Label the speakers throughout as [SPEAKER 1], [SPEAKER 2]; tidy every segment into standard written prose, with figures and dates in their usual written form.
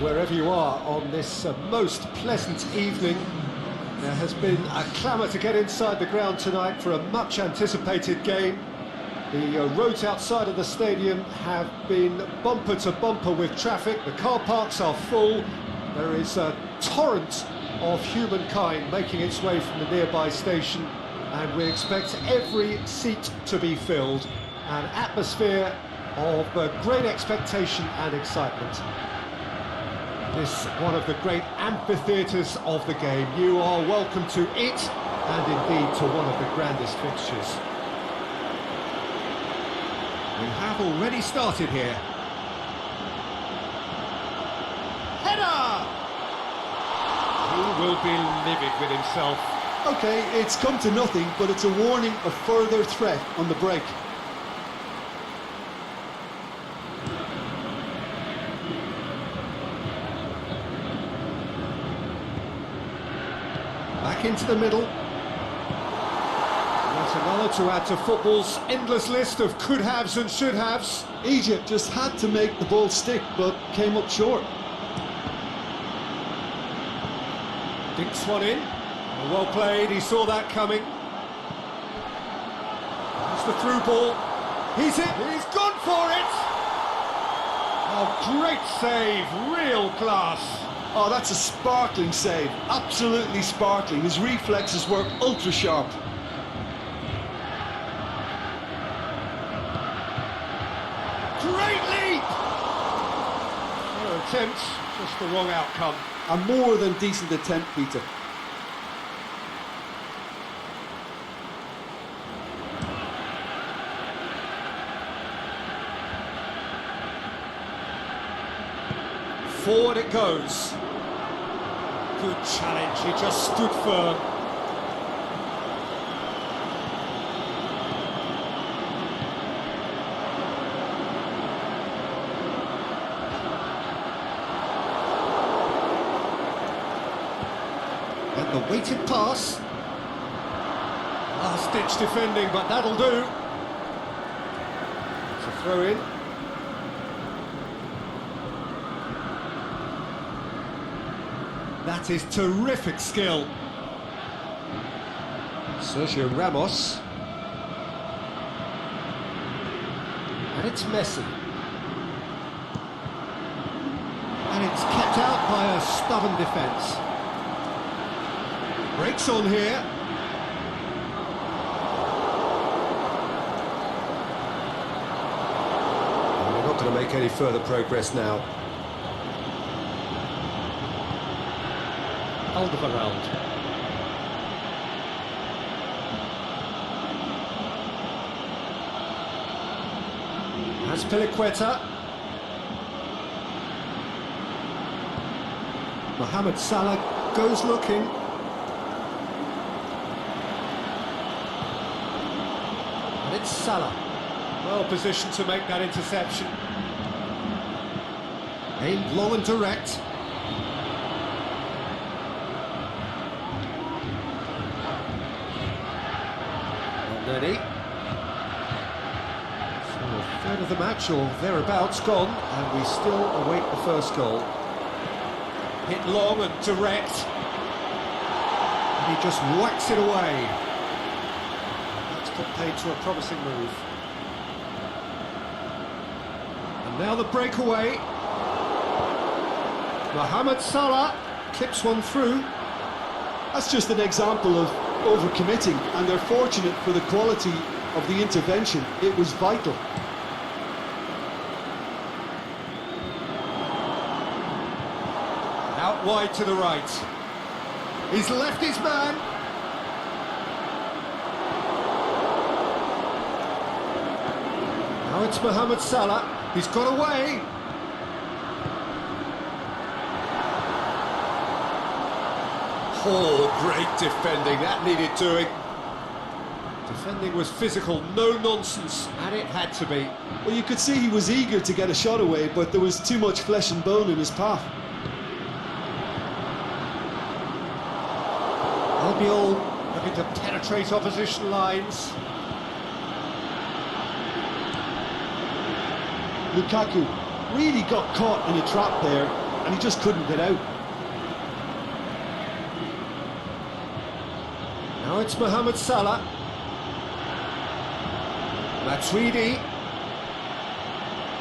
[SPEAKER 1] Wherever you are on this most pleasant evening, there has been a clamour to get inside the ground tonight for a much anticipated game. The roads outside of the stadium have been bumper to bumper with traffic. The car parks are full. There is a torrent of humankind making its way from the nearby station, and we expect every seat to be filled. An atmosphere of great expectation and excitement. This one of the great amphitheatres of the game. You are welcome to it, and indeed to one of the grandest fixtures. We have already started here. Header! He will be livid with himself.
[SPEAKER 2] Okay, it's come to nothing, but it's a warning of further threat on the break.
[SPEAKER 1] Back into the middle. That's another to add to football's endless list of could-haves and should-haves.
[SPEAKER 2] Egypt just had to make the ball stick, but came up short.
[SPEAKER 1] Dinks one in. Well played, he saw that coming. That's the through ball. He's gone for it! Oh, great save, real class.
[SPEAKER 2] Oh, that's a sparkling save, absolutely sparkling. His reflexes were ultra sharp.
[SPEAKER 1] Great leap! No attempt, just the wrong outcome.
[SPEAKER 2] A more than decent attempt, Peter.
[SPEAKER 1] Forward it goes. Good challenge, he just stood firm. And the weighted pass. Last-ditch defending, but that'll do. It's a throw in. That is terrific skill. Sergio Ramos. And it's Messi. And it's kept out by a stubborn defence. Breaks on here. And we're not going to make any further progress now. Alderweireld. That's Piliqueta. Mohamed Salah goes looking. And it's Salah. Well positioned to make that interception. Aimed long and direct. Ready. So a third of the match or thereabouts gone, and we still await the first goal. Hit long and direct. And he just whacks it away. That's put paid to a promising move. And now the breakaway. Mohamed Salah clips one through.
[SPEAKER 2] That's just an example of overcommitting, and they're fortunate for the quality of the intervention. It was vital.
[SPEAKER 1] Out wide to the right. He's left his man. Now it's Mohamed Salah. He's got away. Oh, great defending, that needed doing. Defending was physical, no nonsense, and it had to be.
[SPEAKER 2] Well, you could see he was eager to get a shot away, but there was too much flesh and bone in his path.
[SPEAKER 1] Albiol looking to penetrate opposition lines.
[SPEAKER 2] Lukaku really got caught in a trap there, and he just couldn't get out.
[SPEAKER 1] Now it's Mohamed Salah. Matuidi.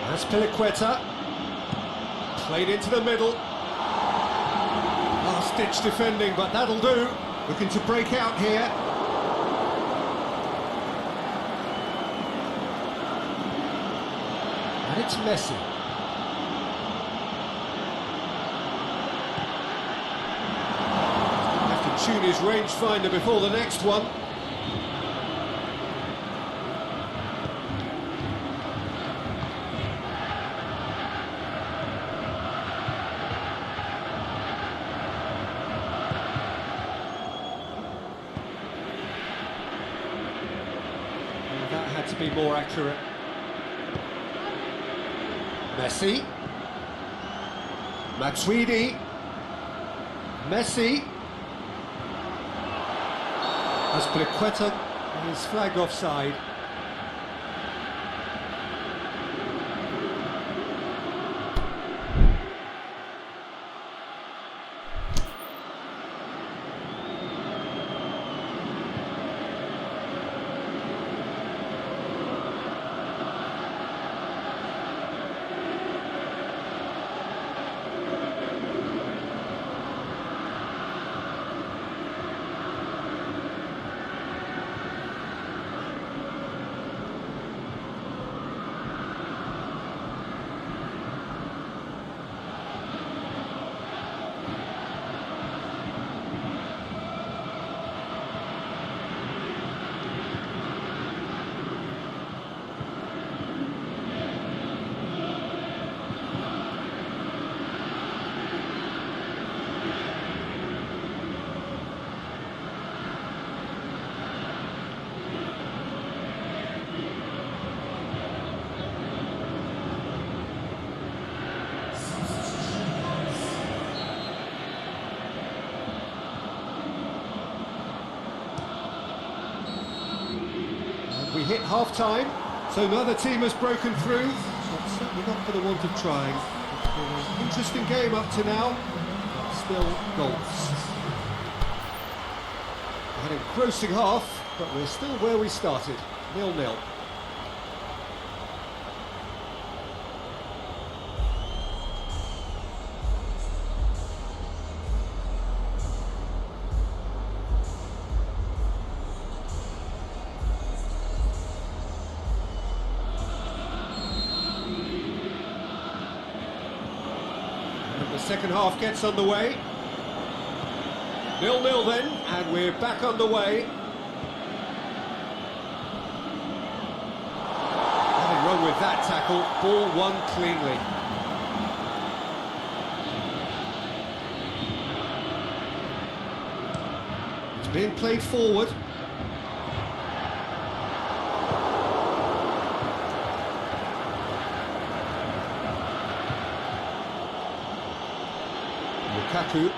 [SPEAKER 1] That's Piliqueta. Played into the middle. Last-ditch defending, but that'll do. Looking to break out here. And it's Messi. Have to tune his rangefinder before the next one. That had to be more accurate. Messi. Matuidi. Messi. Azpilicueta is flagged offside. We hit half-time, so another team has broken through, but certainly not for the want of trying. It's been an interesting game up to now, but still goals. An engrossing half, but we're still where we started, 0-0. The second half gets underway. 0-0 then, and we're back underway. Nothing wrong with that tackle, ball won cleanly. It's being played forward. Lukaku.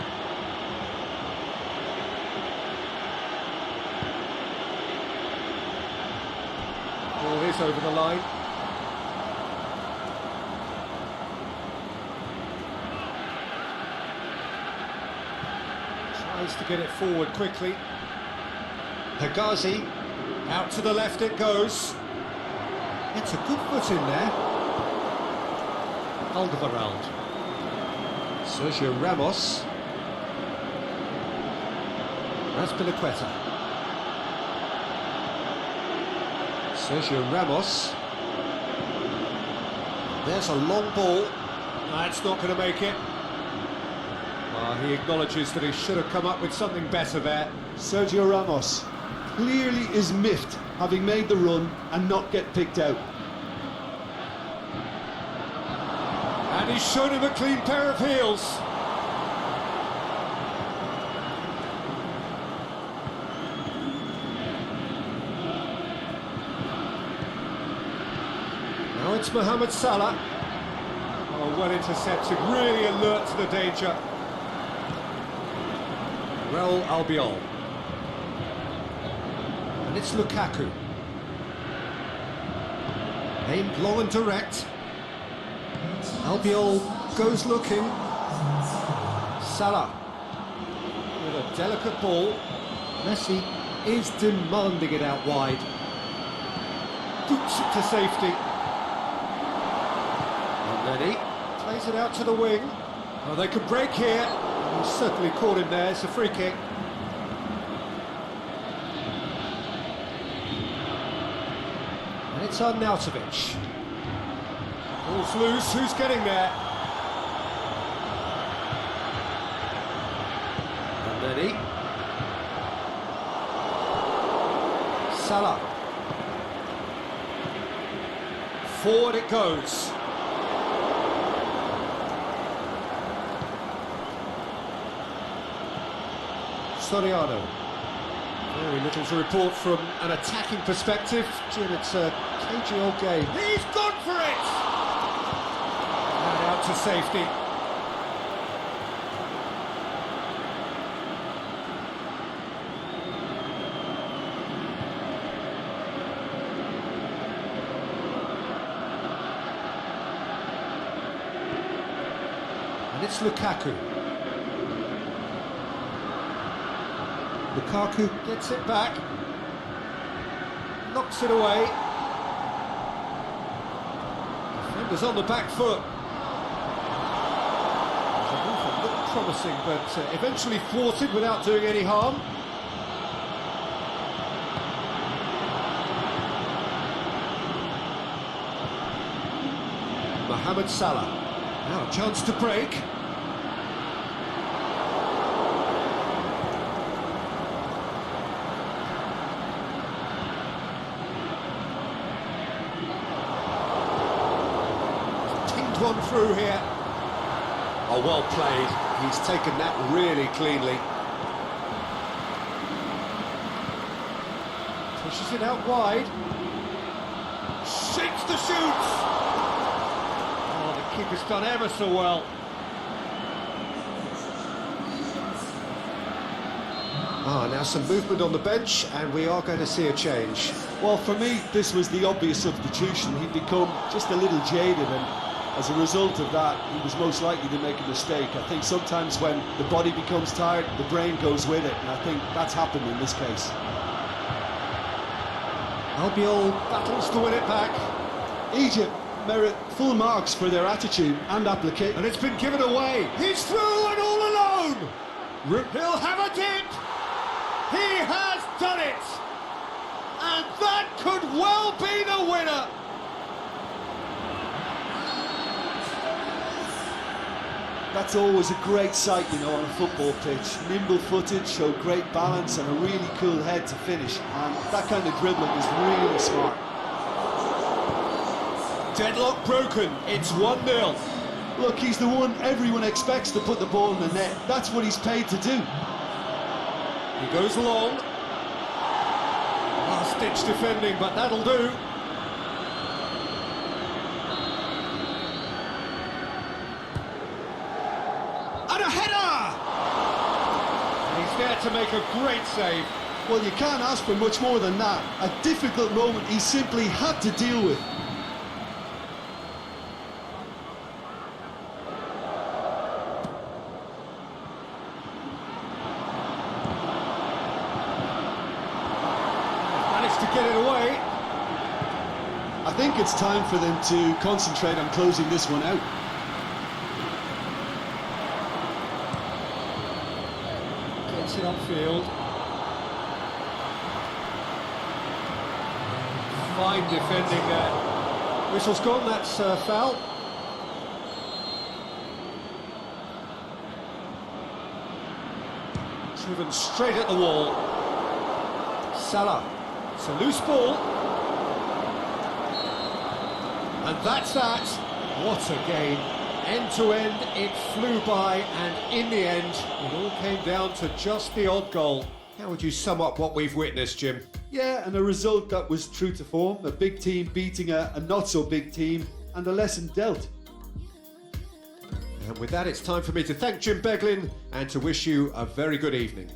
[SPEAKER 1] Ball is over the line. Tries to get it forward quickly. Hegazi. Out to the left it goes. It's a good foot in there. Alderweireld. Sergio Ramos. Azpilicueta. Sergio Ramos. There's a long ball. That's not going to make it. He acknowledges that he should have come up with something better there.
[SPEAKER 2] Sergio Ramos clearly is miffed having made the run and not get picked out.
[SPEAKER 1] And he's shown him a clean pair of heels. Now it's Mohamed Salah. Oh, well intercepted, really alert to the danger. Well, Albiol. And it's Lukaku. Aimed long and direct. Albiol goes looking. Salah with a delicate ball. Messi is demanding it out wide. Boots it to safety. And then he plays it out to the wing. Oh, they could break here. He certainly caught him there. It's a free kick. And it's Arnautovic. Ball's loose, who's getting there? And then Salah. Forward it goes. Soriano. Very little to report from an attacking perspective. Jim, it's a cagey old game. He's gone for it! And out to safety. And it's Lukaku. Lukaku gets it back, knocks it away. Defenders on the back foot. The movement looked promising, but eventually thwarted without doing any harm. Mohamed Salah. Now a chance to break. One through here. Oh, well played. He's taken that really cleanly. Pushes it out wide. Shakes the shoots. Oh, the keeper's done ever so well. Now some movement on the bench, and we are going to see a change.
[SPEAKER 2] Well, for me, this was the obvious substitution. He'd become just a little jaded, and as a result of that, he was most likely to make a mistake. I think sometimes when the body becomes tired, the brain goes with it, and I think that's happened in this case.
[SPEAKER 1] Albiol battles to win it back.
[SPEAKER 2] Egypt merit full marks for their attitude and application.
[SPEAKER 1] And it's been given away. He's through and all alone. He'll have a dip. He has done it. And that could well be the winner.
[SPEAKER 2] That's always a great sight, you know, on a football pitch. Nimble-footed, showed great balance and a really cool head to finish. And that kind of dribbling is really smart.
[SPEAKER 1] Deadlock broken. It's 1-0.
[SPEAKER 2] Look, he's the one everyone expects to put the ball in the net. That's what he's paid to do.
[SPEAKER 1] He goes long. Last-ditch defending, but that'll do. And a header! He's there to make a great save.
[SPEAKER 2] Well, you can't ask for much more than that. A difficult moment he simply had to deal with.
[SPEAKER 1] Managed to get it away.
[SPEAKER 2] I think it's time for them to concentrate on closing this one out.
[SPEAKER 1] Gets it upfield. Fine defending there. Whistle's gone, that's foul. Driven straight at the wall. Salah. It's a loose ball. And that's that. What a game. End to end, it flew by, and in the end, it all came down to just the odd goal. How would you sum up what we've witnessed, Jim?
[SPEAKER 2] Yeah, and a result that was true to form. A big team beating a not-so-big team, and a lesson dealt.
[SPEAKER 1] And with that, it's time for me to thank Jim Beglin and to wish you a very good evening.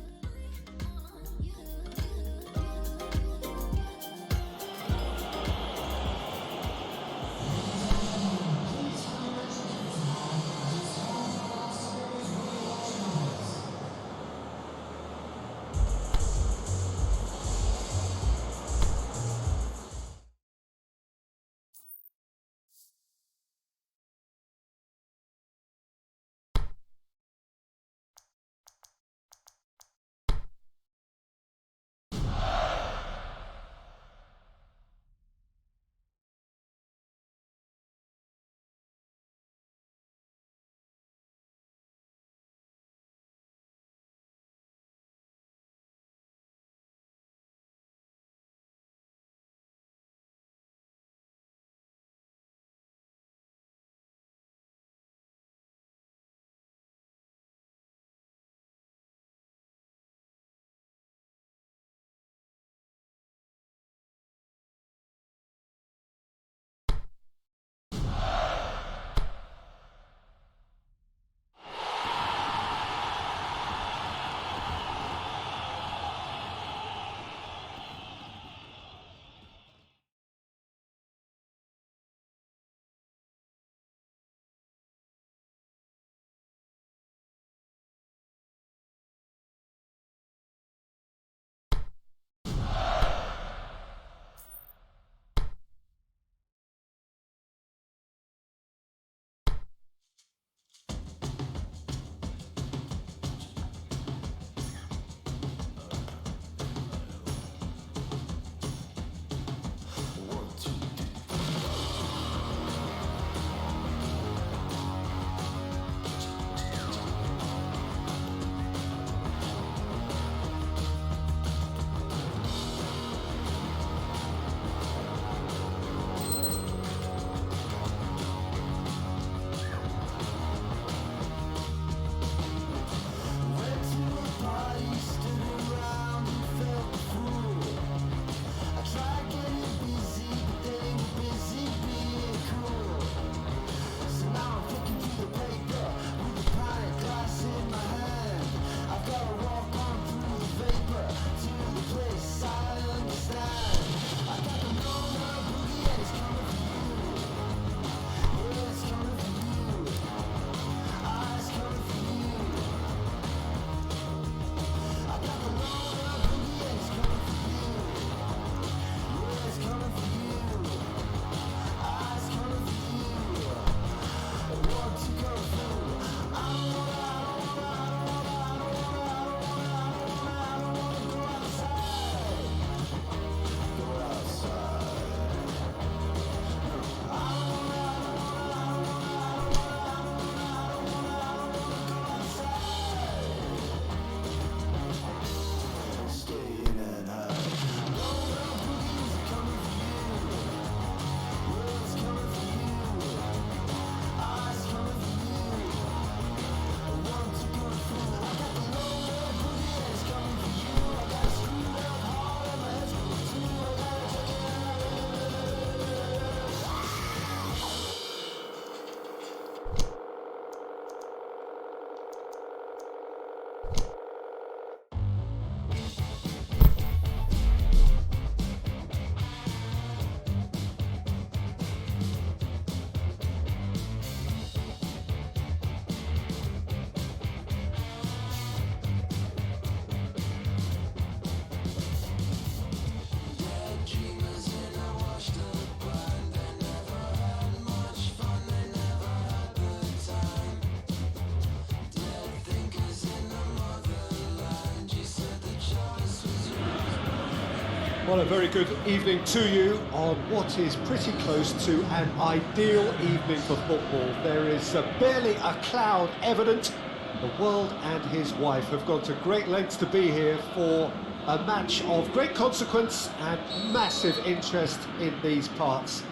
[SPEAKER 1] Well, a very good evening to you on what is pretty close to an ideal evening for football. There is barely a cloud evident. The world and his wife have gone to great lengths to be here for a match of great consequence and massive interest in these parts.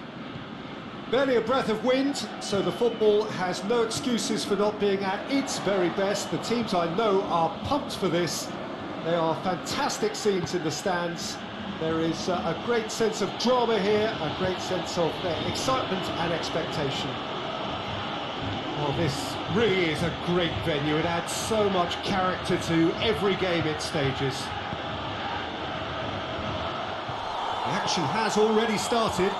[SPEAKER 1] Barely a breath of wind, so the football has no excuses for not being at its very best. The teams I know are pumped for this. They are fantastic scenes in the stands. There is a great sense of drama here, a great sense of excitement and expectation. Well, this really is a great venue. It adds so much character to every game it stages. The action has already started.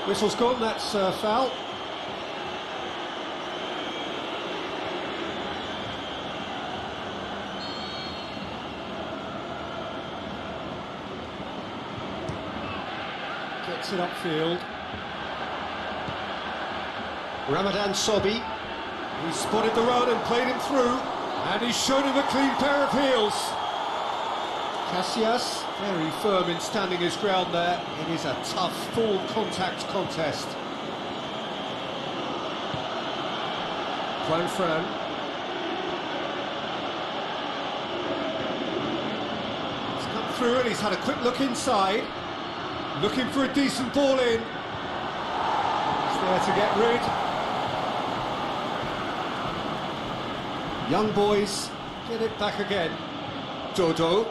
[SPEAKER 1] Whistle's gone, that's foul. Gets it upfield. Ramadan Sobhi. He's spotted the run and played him through. And he's shown him a clean pair of heels. Casillas, very firm in standing his ground there. It is a tough, full contact contest. Fran. He's come through and he's had a quick look inside. Looking for a decent ball in. He's there to get rid. Young boys get it back again. Dodo.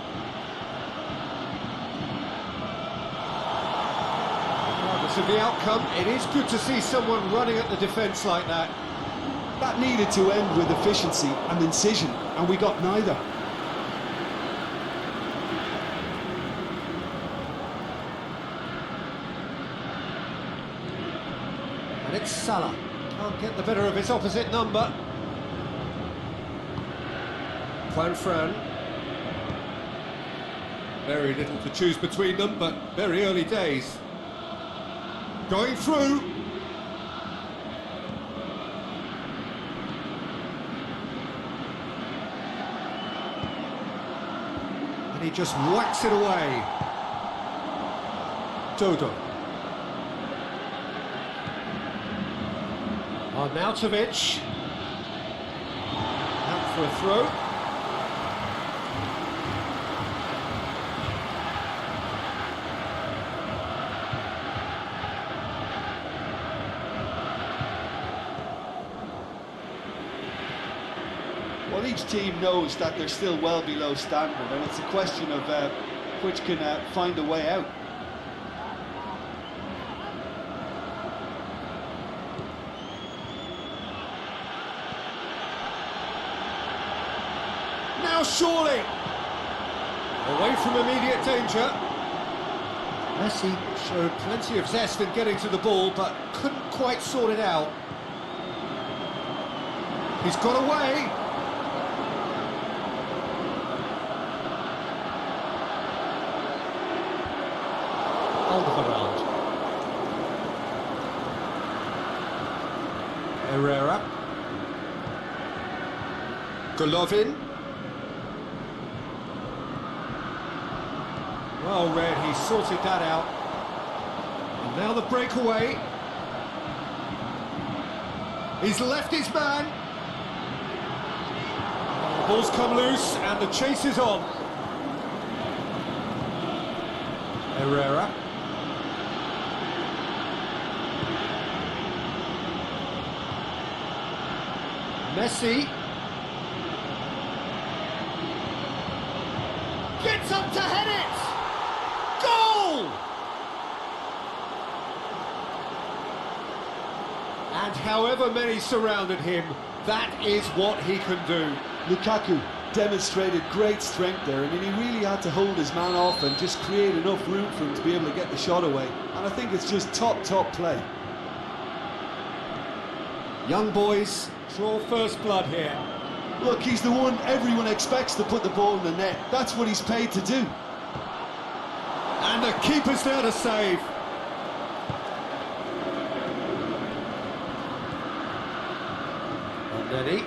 [SPEAKER 1] Regardless of the outcome, it is good to see someone running at the defence like that.
[SPEAKER 2] That needed to end with efficiency and incision, and we got neither.
[SPEAKER 1] And it's Salah. Can't get the better of his opposite number. Fran. Very little to choose between them, but very early days. Going through. And he just whacks it away. Dodo. Arnautovic. Out for a throw.
[SPEAKER 2] Well, each team knows that they're still well below standard, and it's a question of which can find a way out.
[SPEAKER 1] Now surely! Away from immediate danger. Messi showed plenty of zest in getting to the ball, but couldn't quite sort it out. He's got away. Alderweireld. Herrera. Golovin. Well read, he sorted that out. And now the breakaway. He's left his man. The ball's come loose and the chase is on. Herrera. Messi. Gets up to head it! Goal! And however many surrounded him, that is what he can do.
[SPEAKER 2] Lukaku demonstrated great strength there. I mean, he really had to hold his man off and just create enough room for him to be able to get the shot away. And I think it's just top play.
[SPEAKER 1] Young boys draw first blood here.
[SPEAKER 2] Look, he's the one everyone expects to put the ball in the net. That's what he's paid to do.
[SPEAKER 1] And the keeper's there to save. Nani.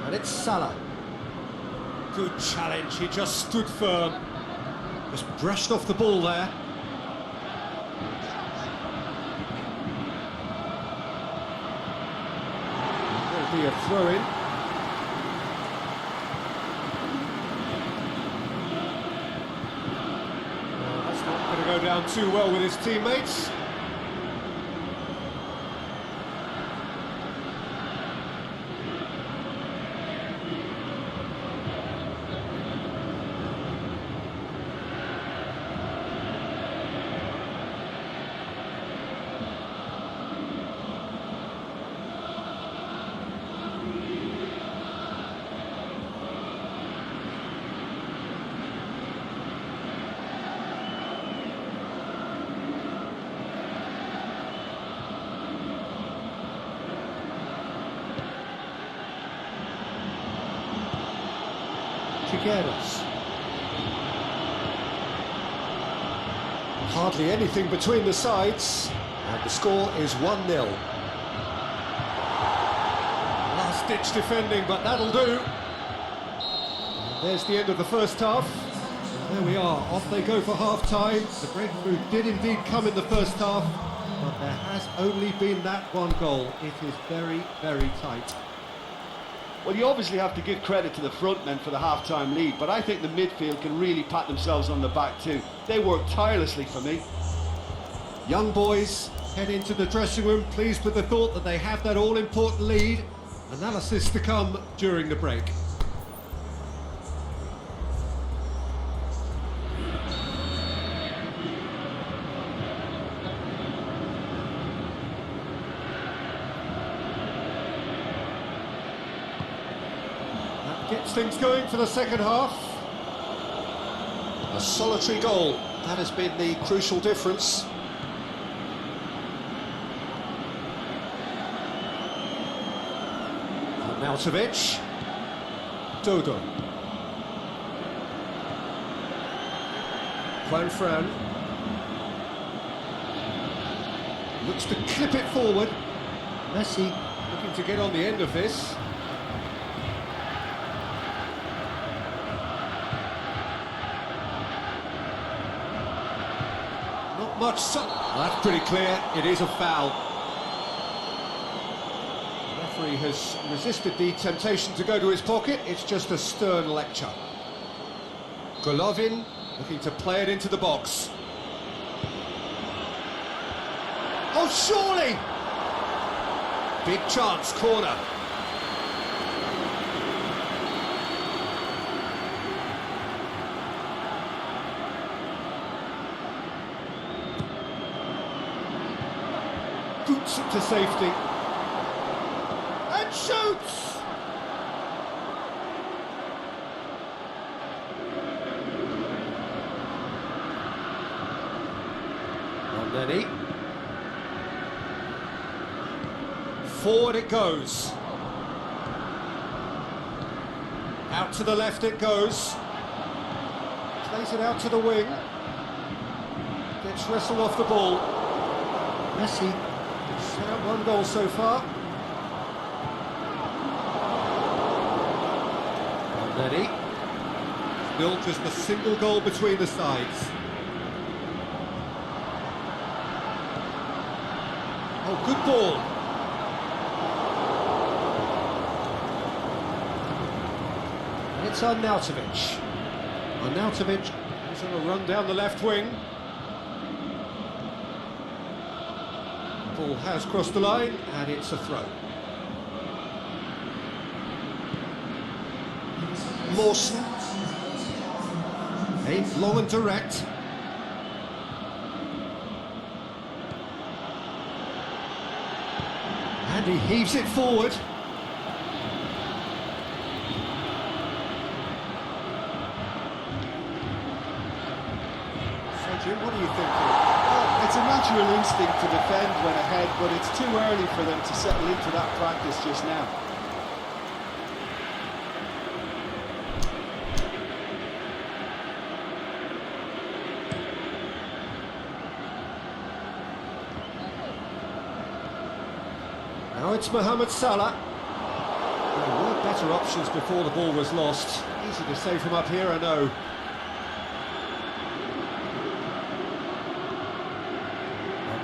[SPEAKER 1] And it's Salah. Good challenge, he just stood firm. Just brushed off the ball there. There'll be a throw-in. Well, that's not going to go down too well with his teammates. Hardly anything between the sides, and the score is 1-0. Last-ditch defending, but that'll do. And there's the end of the first half. And there we are, off they go for half-time. The breakthrough did indeed come in the first half, but there has only been that one goal. It is very, very tight.
[SPEAKER 2] Well, you obviously have to give credit to the front men for the half-time lead, but I think the midfield can really pat themselves on the back too. They worked tirelessly for me.
[SPEAKER 1] Young boys head into the dressing room pleased with the thought that they have that all-important lead. Analysis to come during the break. Gets things going for the second half. A solitary goal, that has been the crucial difference. Arnautovic. Dodo. Juanfran. Looks to clip it forward. Messi looking to get on the end of this. Much so. Well, that's pretty clear, it is a foul. The referee has resisted the temptation to go to his pocket, it's just a stern lecture. Golovin looking to play it into the box. Oh, surely! Big chance, corner. Boots it to safety. And shoots! Rondetti. Forward it goes. Out to the left it goes. Plays it out to the wing. Gets wrestled off the ball. Messi. One goal so far. Rondetti. Still just a single goal between the sides. Oh, good ball. And it's Arnautovic. Arnautovic is on a run down the left wing. Ball has crossed the line, and it's a throw. Mawson. Aimed long and direct. And he heaves it forward. So Jim, what are you thinking?
[SPEAKER 2] It's a natural instinct to defend when ahead, but it's too early for them to settle into that practice just now.
[SPEAKER 1] Now it's Mohamed Salah. There were better options before the ball was lost. Easy to save him up here, I know.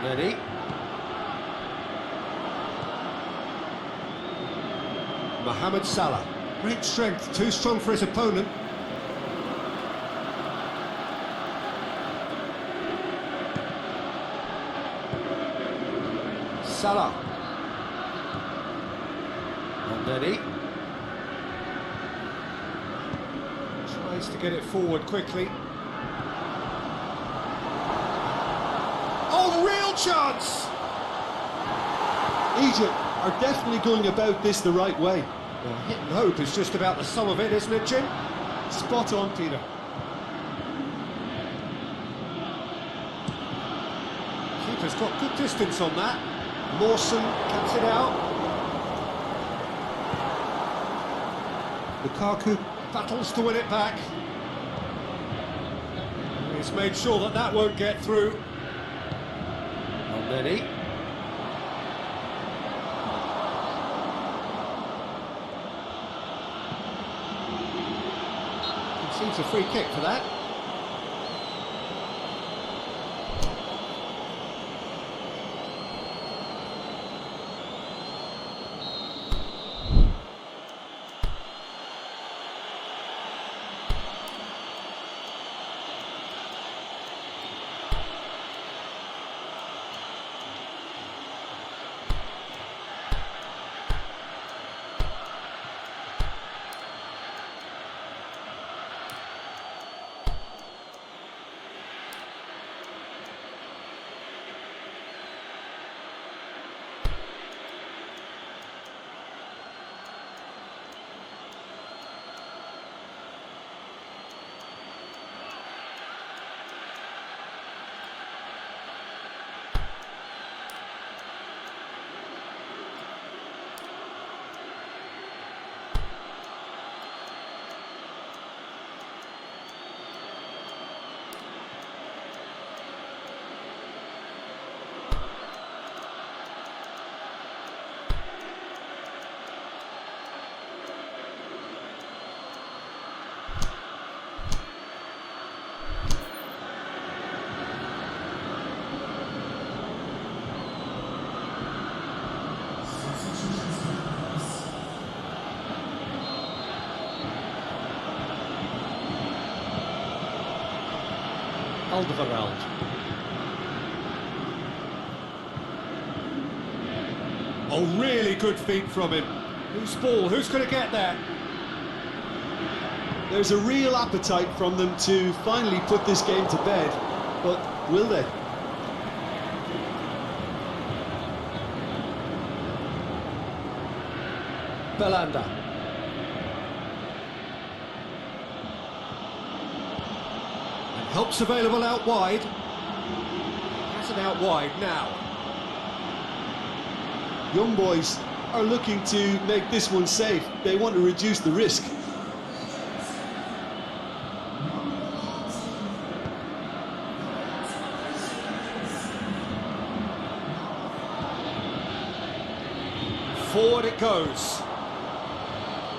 [SPEAKER 1] Ready. Mohamed Salah. Great strength, too strong for his opponent. Salah. Ready. Tries to get it forward quickly. Oh, real chance!
[SPEAKER 2] Egypt are definitely going about this the right way.
[SPEAKER 1] Well, hit and hope is just about the sum of it, isn't it, Jim?
[SPEAKER 2] Spot on, Peter.
[SPEAKER 1] Keeper's got good distance on that. Mawson cuts it out. Lukaku battles to win it back. He's made sure that that won't get through. Ready. Concedes a free kick for that.
[SPEAKER 3] Alderweireld.
[SPEAKER 1] Oh, really good feet from him. Whose ball? Who's going to get that?
[SPEAKER 2] There's a real appetite from them to finally put this game to bed, but will they?
[SPEAKER 1] Belanda. And help's available out wide. Has it out wide now.
[SPEAKER 2] Young boys are looking to make this one safe. They want to reduce the risk.
[SPEAKER 1] Forward it goes.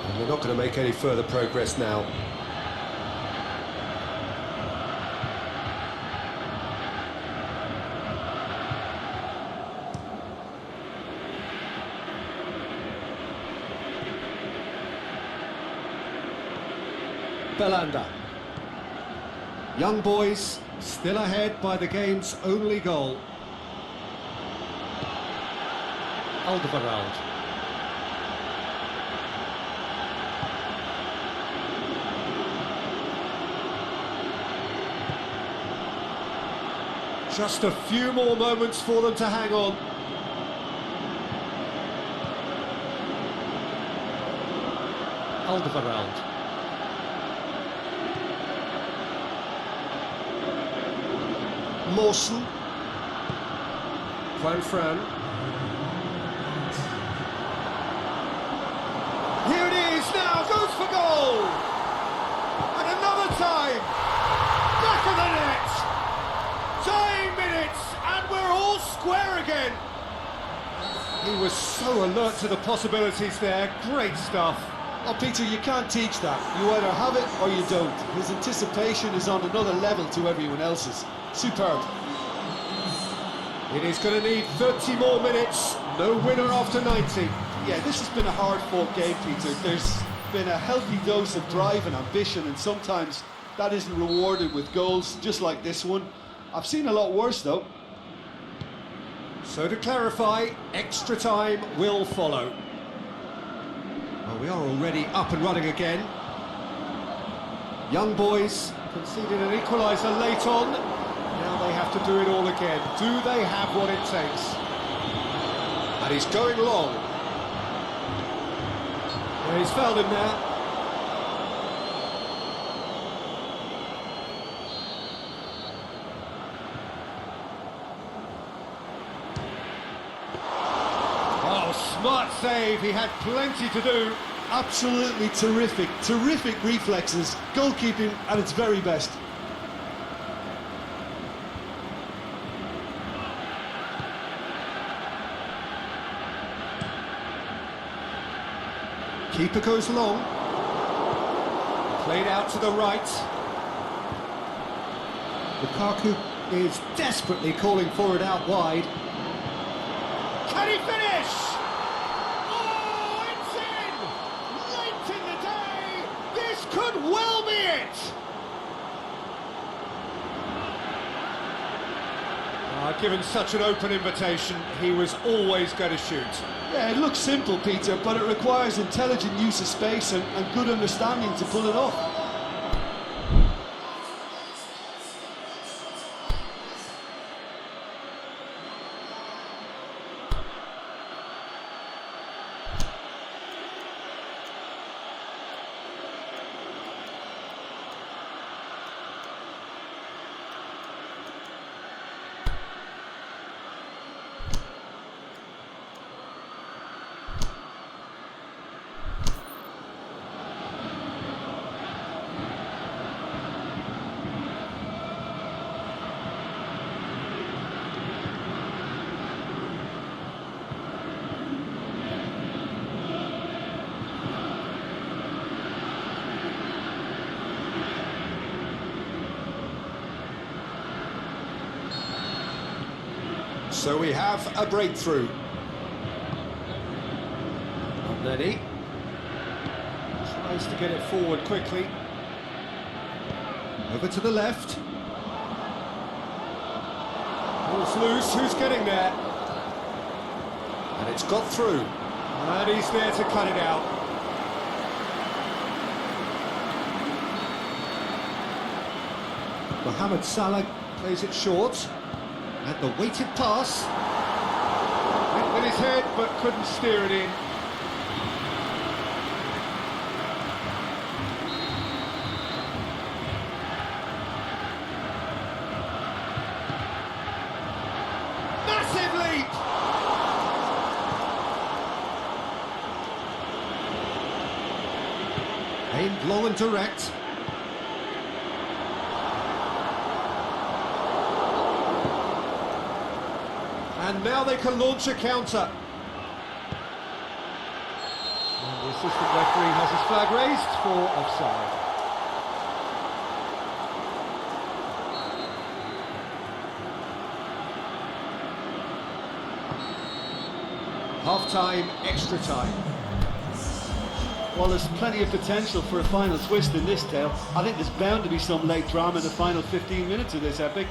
[SPEAKER 1] And they're not going to make any further progress now. Belanda. Young boys still ahead by the game's only goal.
[SPEAKER 3] Alderweireld.
[SPEAKER 1] Just a few more moments for them to hang on.
[SPEAKER 3] Alderweireld.
[SPEAKER 1] Mawson. Juan Fran. Here it is now, goes for goal! And another time! Back of the net! Dying minutes, and we're all square again! He was so alert to the possibilities there, great stuff.
[SPEAKER 2] Oh, Peter, you can't teach that. You either have it or you don't. His anticipation is on another level to everyone else's. Superb.
[SPEAKER 1] It is going to need 30 more minutes. No winner after 90.
[SPEAKER 2] Yeah, this has been a hard-fought game, Peter. There's been a healthy dose of drive and ambition, and sometimes that isn't rewarded with goals, just like this one. I've seen a lot worse, though.
[SPEAKER 1] So to clarify, extra time will follow. Well, we are already up and running again. Young boys conceded an equaliser late on. Now they have to do it all again. Do they have what it takes? And he's going long. Well, he's fouled him now. Oh, smart save. He had plenty to do.
[SPEAKER 2] Absolutely terrific, terrific reflexes. Goalkeeping at its very best.
[SPEAKER 1] Keeper goes long. Played out to the right. Lukaku is desperately calling for it out wide. Can he finish? Oh, it's in! Late in the day! This could well be it! Given such an open invitation, he was always going to shoot.
[SPEAKER 2] Yeah, it looks simple, Peter, but it requires intelligent use of space and good understanding to pull it off.
[SPEAKER 1] So we have a breakthrough. Lenny tries to get it forward quickly. Over to the left. Ball's loose, who's getting there? And it's got through. And he's there to cut it out. Mohamed Salah plays it short. And the weighted pass. Went with his head, but couldn't steer it in. Massive leap! Aimed long and direct. And now they can launch a counter. And the assistant referee has his flag raised for offside. Half-time, extra time.
[SPEAKER 2] Well, there's plenty of potential for a final twist in this tale. I think there's bound to be some late drama in the final 15 minutes of this epic.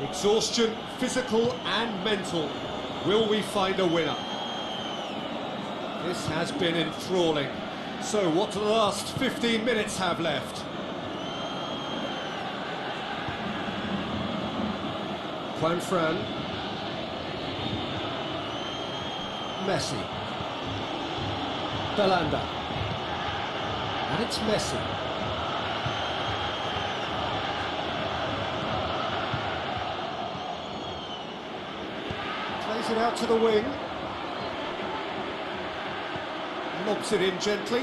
[SPEAKER 1] Exhaustion, physical and mental. Will we find a winner? This has been enthralling. So what do the last 15 minutes have left? Juan Fran. Messi. Belanda. And it's Messi. Plays it out to the wing. Lobs it in gently.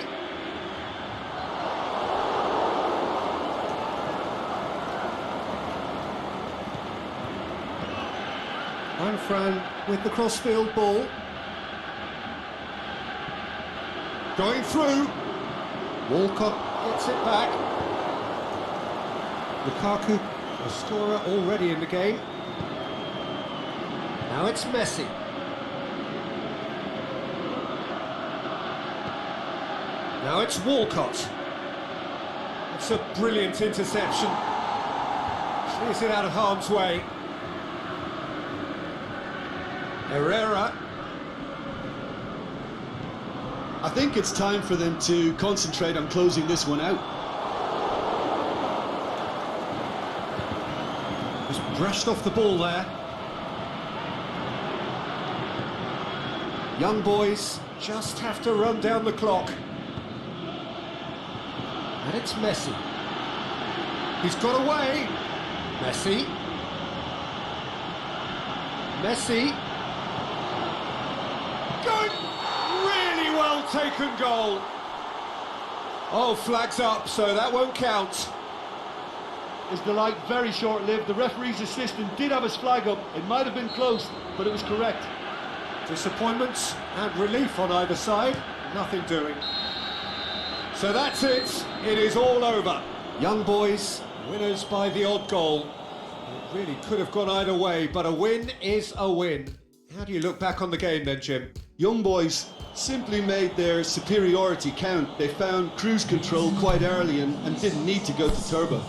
[SPEAKER 1] Juan Fran with the crossfield ball. Going through. Walcott gets it back. Lukaku, a scorer already in the game. Now it's Messi. Now it's Walcott. It's a brilliant interception. Clears it out of harm's way. Herrera.
[SPEAKER 2] I think it's time for them to concentrate on closing this one out.
[SPEAKER 1] Just brushed off the ball there. Young boys just have to run down the clock. And it's Messi. He's got away. Messi. Messi. Good. Really well taken goal. Oh, flags up, so that won't count.
[SPEAKER 2] Is the light very short-lived? The referee's assistant did have his flag up. It might have been close, but it was correct.
[SPEAKER 1] Disappointment and relief on either side. Nothing doing. So that's it. It is all over. Young boys, winners by the odd goal. It really could have gone either way, but a win is a win. How do you look back on the game then, Jim?
[SPEAKER 2] Young boys simply made their superiority count. They found cruise control quite early and didn't need to go to turbo.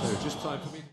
[SPEAKER 1] So just time for me.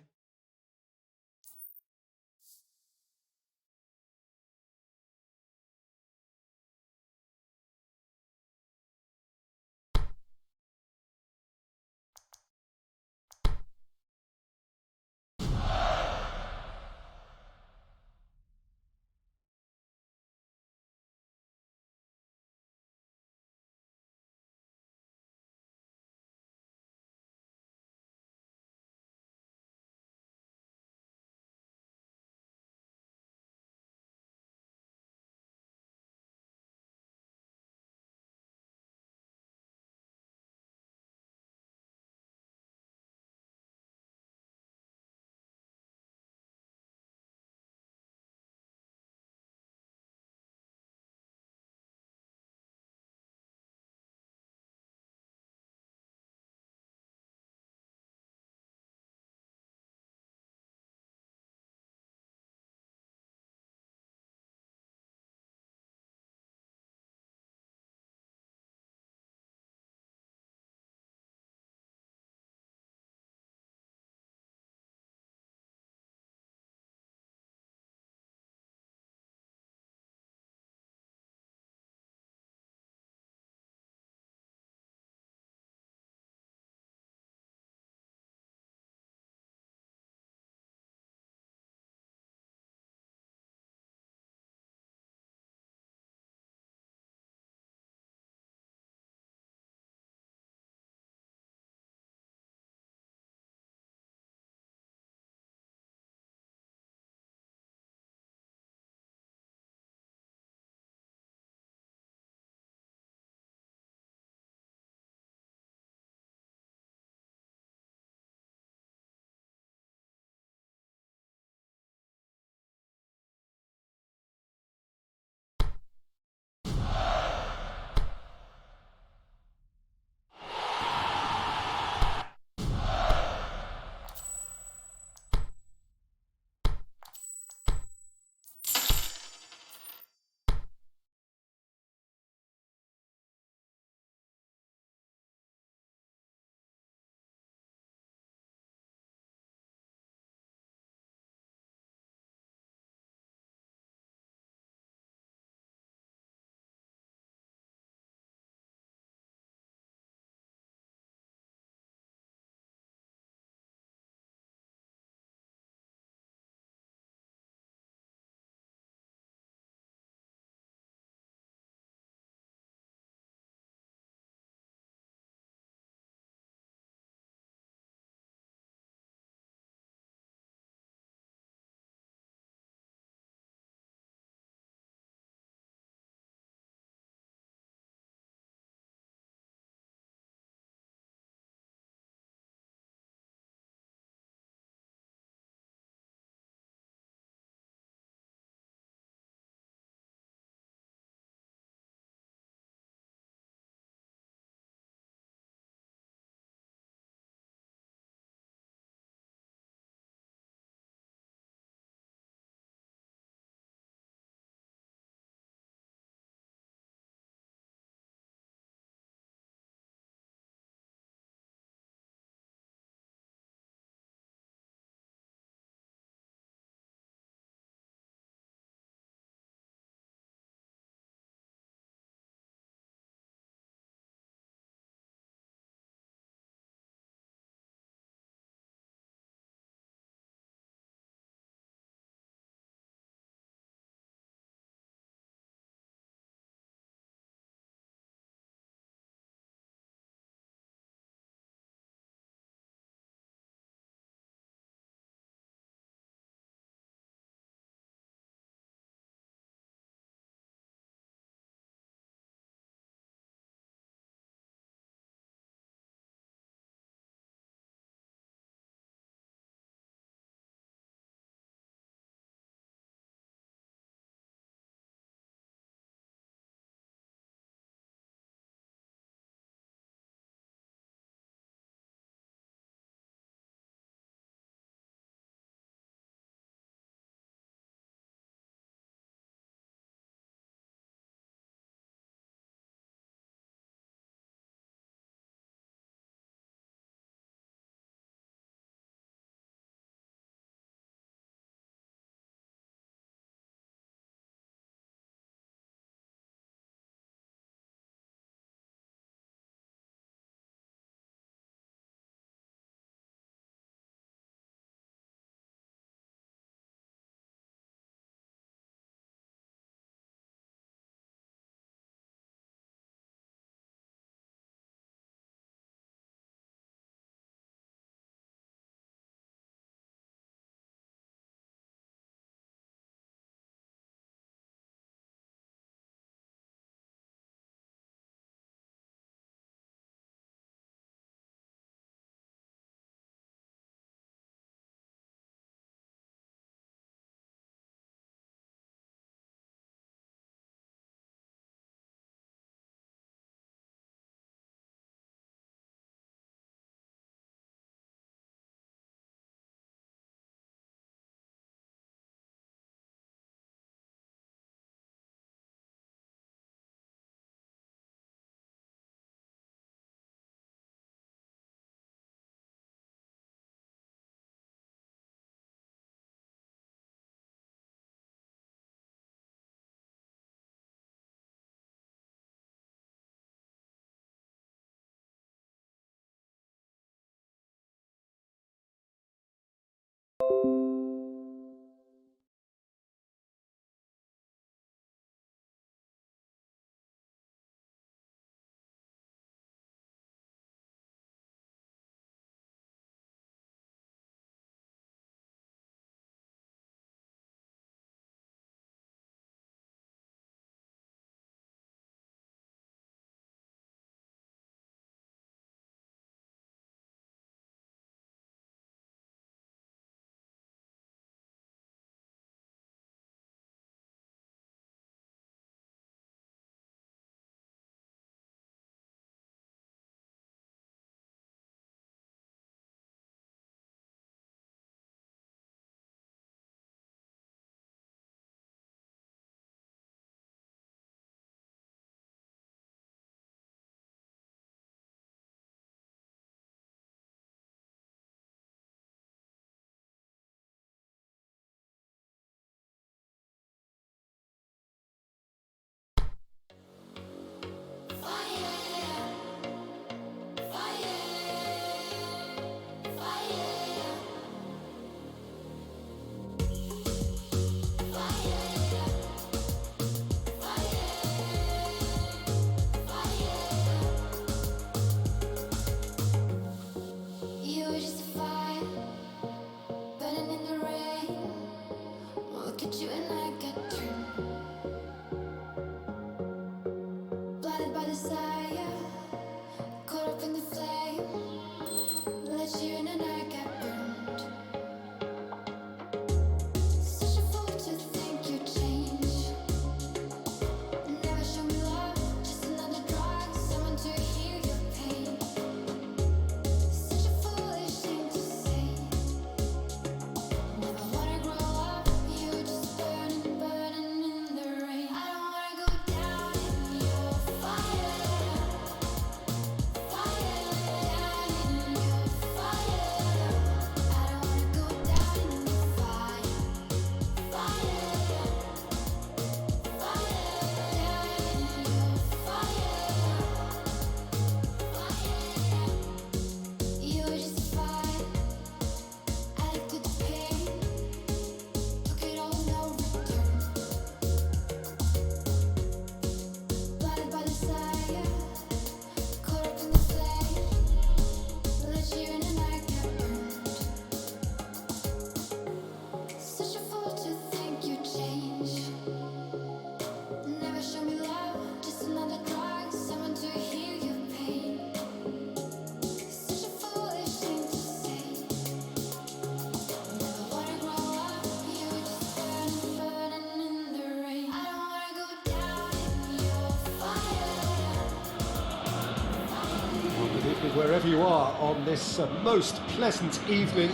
[SPEAKER 1] Wherever you are on this most pleasant evening,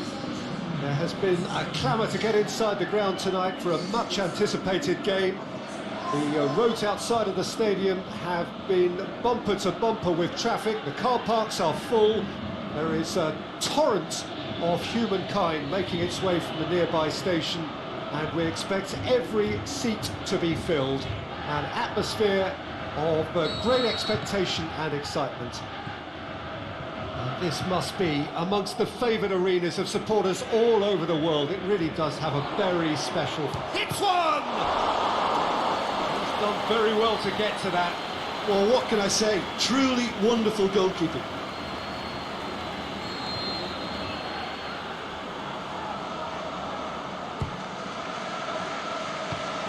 [SPEAKER 1] there has been a clamour to get inside the ground tonight for a much anticipated game. The roads outside of the stadium have been bumper to bumper with traffic. The car parks are full. There is a torrent of humankind making its way from the nearby station, and we expect every seat to be filled. An atmosphere of great expectation and excitement. This must be amongst the favoured arenas of supporters all over the world. It really does have a very special... Hits one! He's done very well to get to that.
[SPEAKER 2] Well, what can I say? Truly wonderful goalkeeping.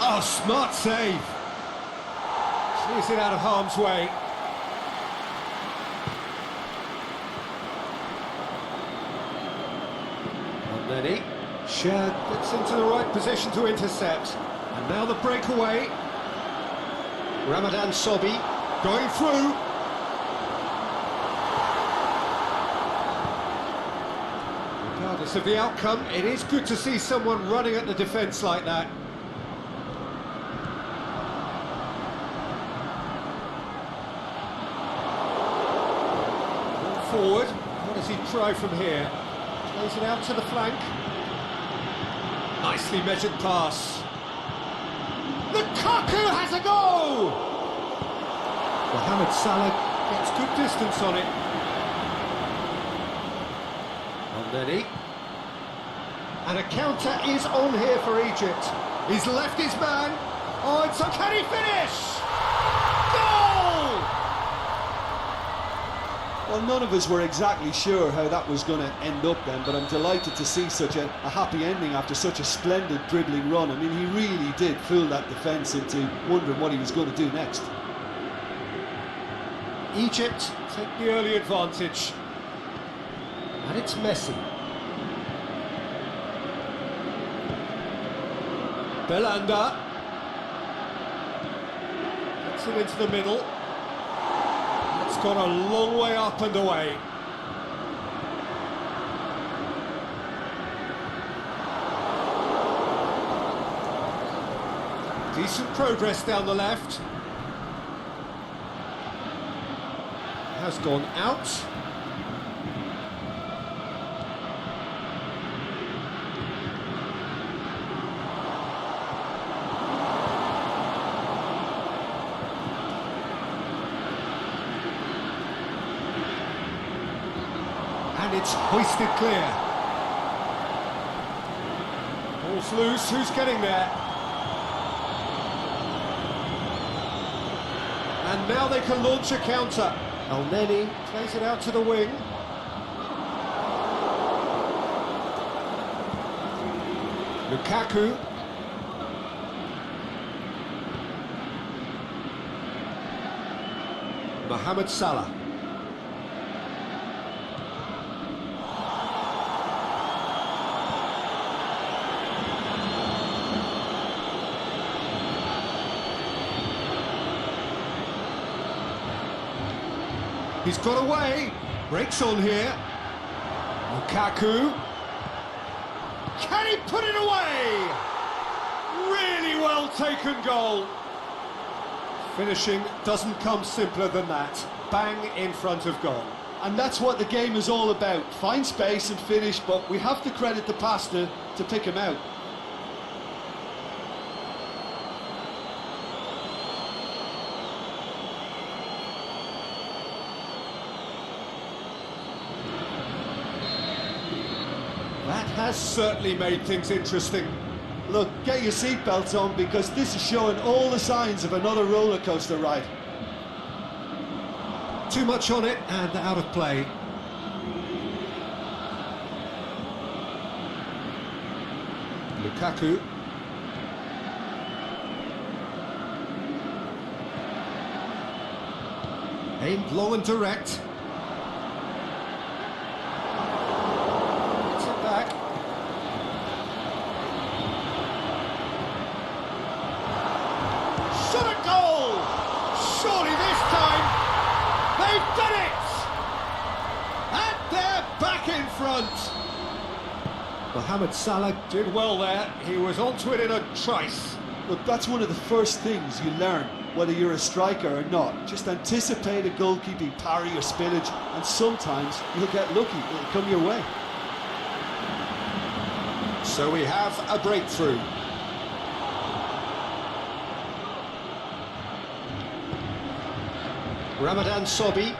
[SPEAKER 1] Oh, smart save. Clears it out of harm's way. Lenny, Shad gets into the right position to intercept. And now the breakaway. Ramadan Sobhi going through. Regardless of the outcome, it is good to see someone running at the defence like that. Forward, what does he try from here? Plays it out to the flank. Nicely measured pass. Lukaku has a go! Mohamed Salah gets good distance on it. Lenny. And a counter is on here for Egypt. He's left his man. Oh, and so can he finish? Goal!
[SPEAKER 2] Well, none of us were exactly sure how that was going to end up then, but I'm delighted to see such a happy ending after such a splendid dribbling run. I mean, he really did fool that defence into wondering what he was going to do next.
[SPEAKER 1] Egypt take the early advantage. And it's Messi. Belanda. Gets it into the middle. It's gone a long way up and away. Decent progress down the left. Has gone out. And it's hoisted clear. Ball's loose, who's getting there? And now they can launch a counter. El-Neni plays it out to the wing. Lukaku. Mohamed Salah. He's got away, breaks on here. Lukaku. Can he put it away? Really well taken goal. Finishing doesn't come simpler than that. Bang in front of goal.
[SPEAKER 2] And that's what the game is all about. Find space and finish, but we have to credit the passer to pick him out.
[SPEAKER 1] That has certainly made things interesting.
[SPEAKER 2] Look, get your seatbelts on because this is showing all the signs of another roller coaster ride.
[SPEAKER 1] Too much on it and out of play. Lukaku. Aimed long and direct. Back. Shot a goal! Surely this time they've done it! back in front. Mohamed Salah did well there. He was onto it in a trice.
[SPEAKER 2] Look, that's one of the first things you learn, whether you're a striker or not. Just anticipate a goalkeeping parry or spillage, and sometimes you'll get lucky. It'll come your way.
[SPEAKER 1] So we have a breakthrough. Ramadan Sobhi.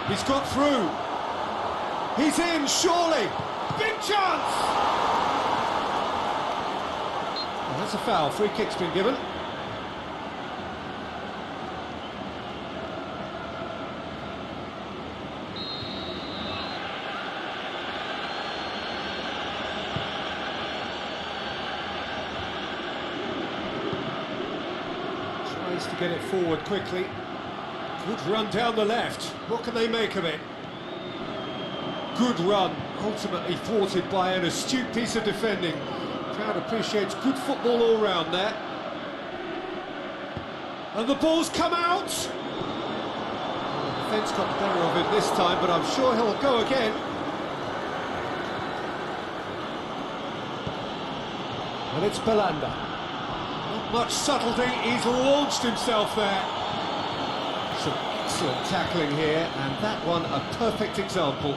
[SPEAKER 1] He's got through. He's in, surely. Big chance! Well, that's a foul. Free kick's been given. Tries to get it forward quickly. Good run down the left. What can they make of it? Good run, ultimately thwarted by an astute piece of defending. Crowd appreciates good football all round there. And the ball's come out! Well, the defence got the better of it this time, but I'm sure he'll go again. And it's Belanda. Not much subtlety, he's launched himself there. Some excellent tackling here, and that one a perfect example.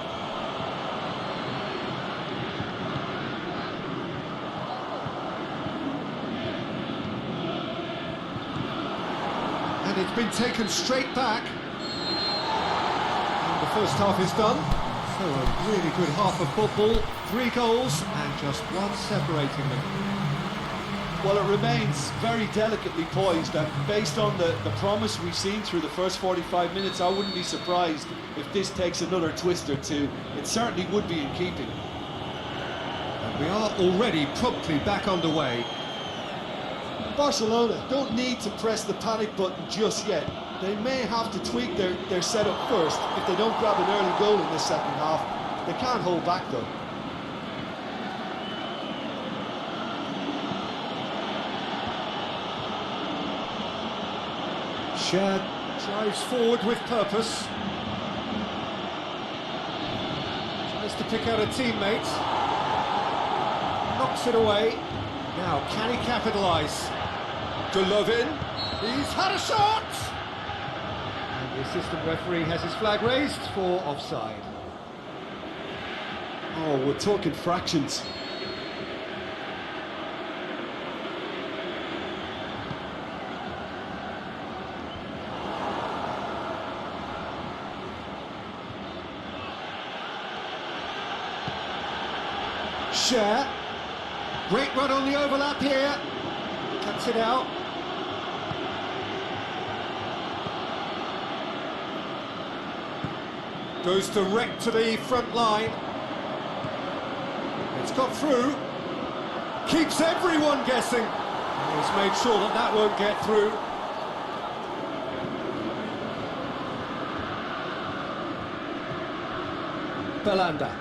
[SPEAKER 1] And it's been taken straight back. And the first half is done. So a really good half of football. 3 goals and just one separating them.
[SPEAKER 2] Well, it remains very delicately poised, and based on the promise we've seen through the first 45 minutes, I wouldn't be surprised if this takes another twist or two. It certainly would be in keeping.
[SPEAKER 1] And we are already promptly back underway.
[SPEAKER 2] Barcelona don't need to press the panic button just yet. They may have to tweak their setup first if they don't grab an early goal in the second half. They can't hold back though.
[SPEAKER 1] Shad drives forward with purpose. Tries to pick out a teammate. Knocks it away. Now, can he capitalise? Golovin, he's had a shot! And the assistant referee has his flag raised for offside.
[SPEAKER 2] Oh, we're talking fractions.
[SPEAKER 1] Share. Great run on the overlap here. Cuts it out. Goes direct to the front line. It's got through. Keeps everyone guessing. And he's made sure that that won't get through. Belanda.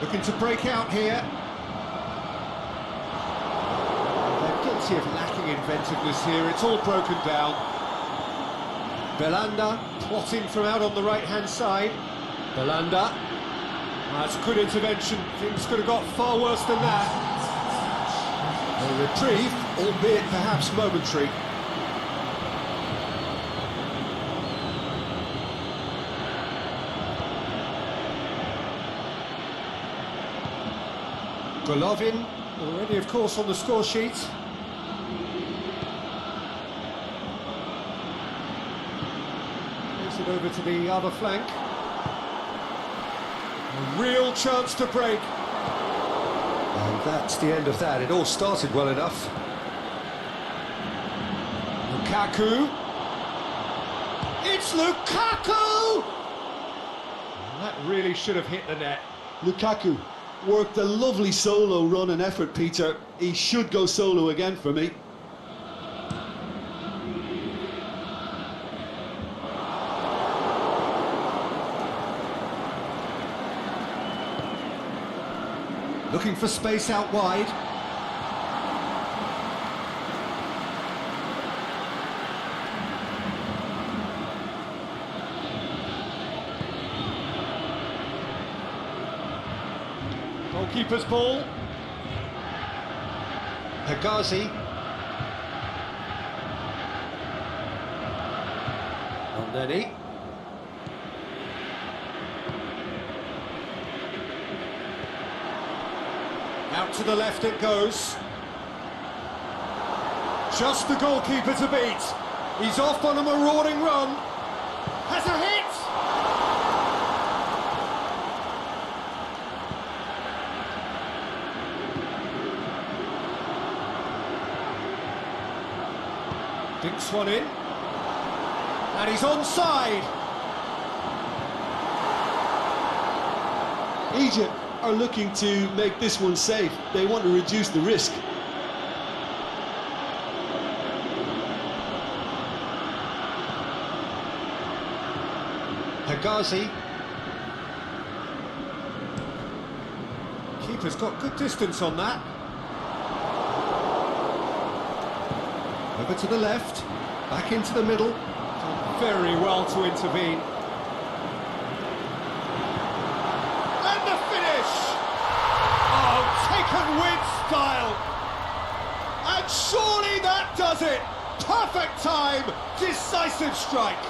[SPEAKER 1] Looking to break out here. They're guilty of lacking inventiveness here. It's all broken down. Belanda plotting from out on the right-hand side. Belanda. That's a good intervention. Things could have got far worse than that. A reprieve, albeit perhaps momentary. Golovin, already of course on the score sheet. Plays it over to the other flank. A real chance to break. And that's the end of that. It all started well enough. Lukaku. It's Lukaku! And that really should have hit the net.
[SPEAKER 2] Lukaku worked a lovely solo run and effort, Peter. He should go solo again for me.
[SPEAKER 1] Looking for space out wide. Goalkeeper's ball. Hegazi. Ondeni. Out to the left it goes. Just the goalkeeper to beat. He's off on a marauding run. Has a hit! Dinks one in. And he's onside.
[SPEAKER 2] Egypt are looking to make this one safe. They want to reduce the risk.
[SPEAKER 1] Hegazi. Keeper's got good distance on that. Over to the left, back into the middle. Done very well to intervene. And the finish! Oh, taken with style! And surely that does it! Perfect time, decisive strike!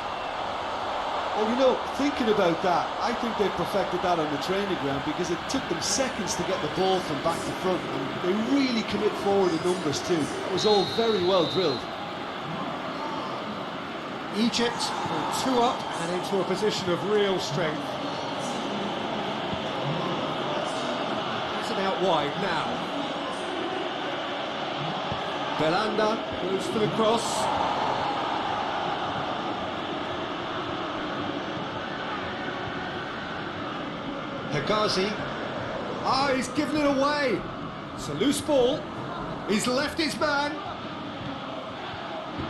[SPEAKER 2] Well, you know, thinking about that, I think they perfected that on the training ground because it took them seconds to get the ball from back to front, and they really commit forward in numbers too. It was all very well drilled.
[SPEAKER 1] Egypt pull 2 up and into a position of real strength. It's it out wide now. Belanda goes for the cross. Hegazi. Ah, he's given it away. It's a loose ball. He's left his man.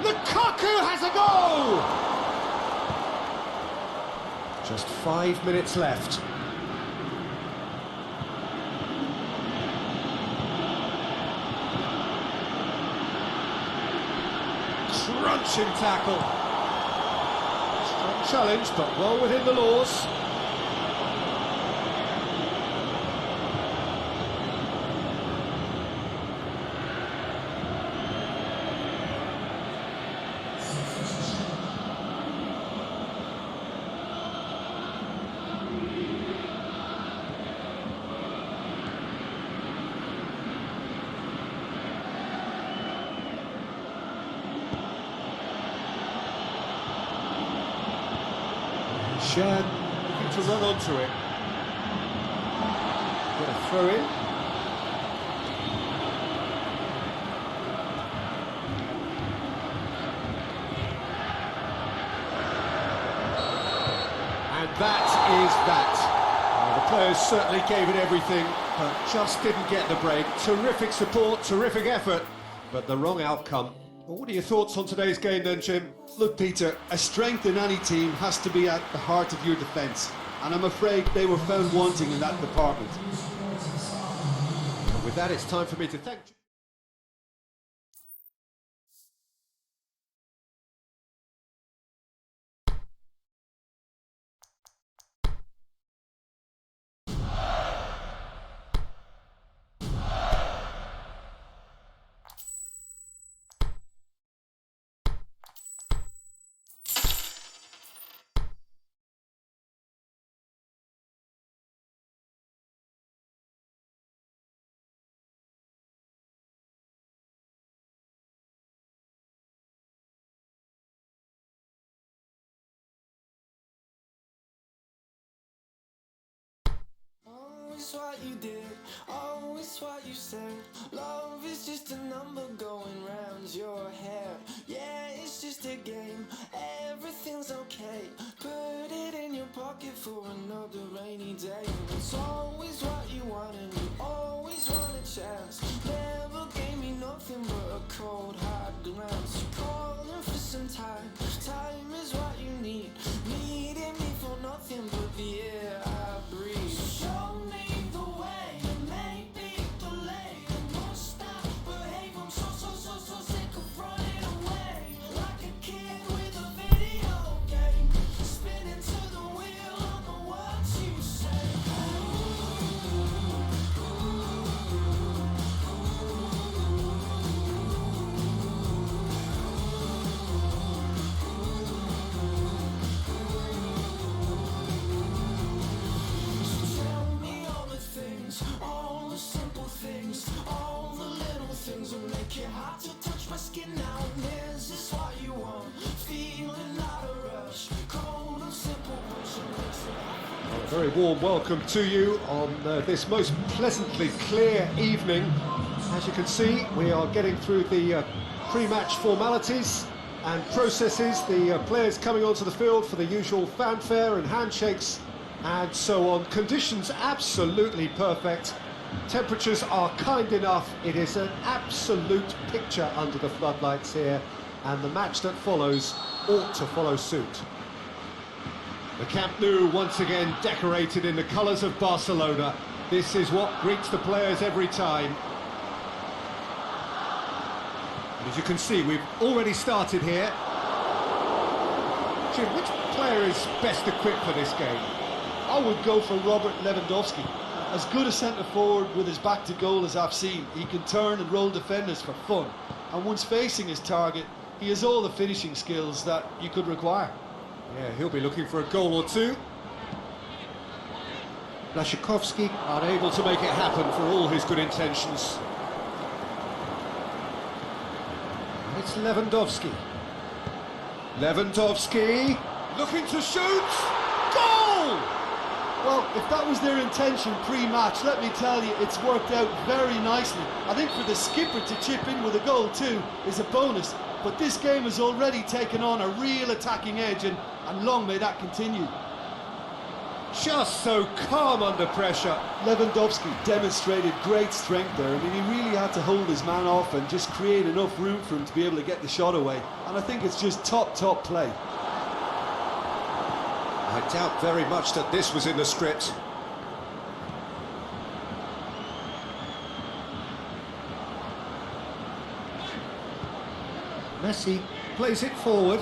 [SPEAKER 1] Lukaku has a goal! Just 5 minutes left. Crunching tackle. Strong challenge, but well within the laws. Shan looking to run onto it. Get a throw in. And that is that. Well, the players certainly gave it everything, but just didn't get the break. Terrific support, terrific effort, but the wrong outcome. Well, what are your thoughts on today's game then, Jim?
[SPEAKER 2] Look, Peter, a strength in any team has to be at the heart of your defence, and I'm afraid they were found wanting in that department.
[SPEAKER 1] And with that, it's time for me to thank you.
[SPEAKER 4] Always what you did, always what you said. Love is just a number going round your head. Yeah, it's just a game, everything's okay. Put it in your pocket for another rainy day. It's always what you want and you always want a chance. Never gave me nothing but a cold hard glance. You're calling for some time, time is what you need. Needing me for nothing but the air I breathe. So show me the way, maybe
[SPEAKER 1] Very warm welcome to you on this most pleasantly clear evening. As you can see, we are getting through the pre-match formalities and processes, the players coming onto the field for the usual fanfare and handshakes and so on. Conditions absolutely perfect. Temperatures are kind enough. It is an absolute picture under the floodlights here, and the match that follows ought to follow suit. The Camp Nou once again decorated in the colours of Barcelona. This is what greets the players every time. And as you can see, we've already started here. Jim, which player is best equipped for this game?
[SPEAKER 2] I would go for Robert Lewandowski. As good a centre-forward with his back to goal as I've seen. He can turn and roll defenders for fun. And once facing his target, he has all the finishing skills that you could require.
[SPEAKER 1] Yeah, he'll be looking for a goal or two. Blaszczykowski unable to make it happen for all his good intentions. And it's Lewandowski. Lewandowski looking to shoot. Goal!
[SPEAKER 2] Well, if that was their intention pre-match, let me tell you, it's worked out very nicely. I think for the skipper to chip in with a goal too is a bonus. But this game has already taken on a real attacking edge, and long may that continue.
[SPEAKER 1] Just so calm under pressure.
[SPEAKER 2] Lewandowski demonstrated great strength there. I mean, he really had to hold his man off and just create enough room for him to be able to get the shot away. And I think it's just top play.
[SPEAKER 1] I doubt very much that this was in the script. Messi plays it forward.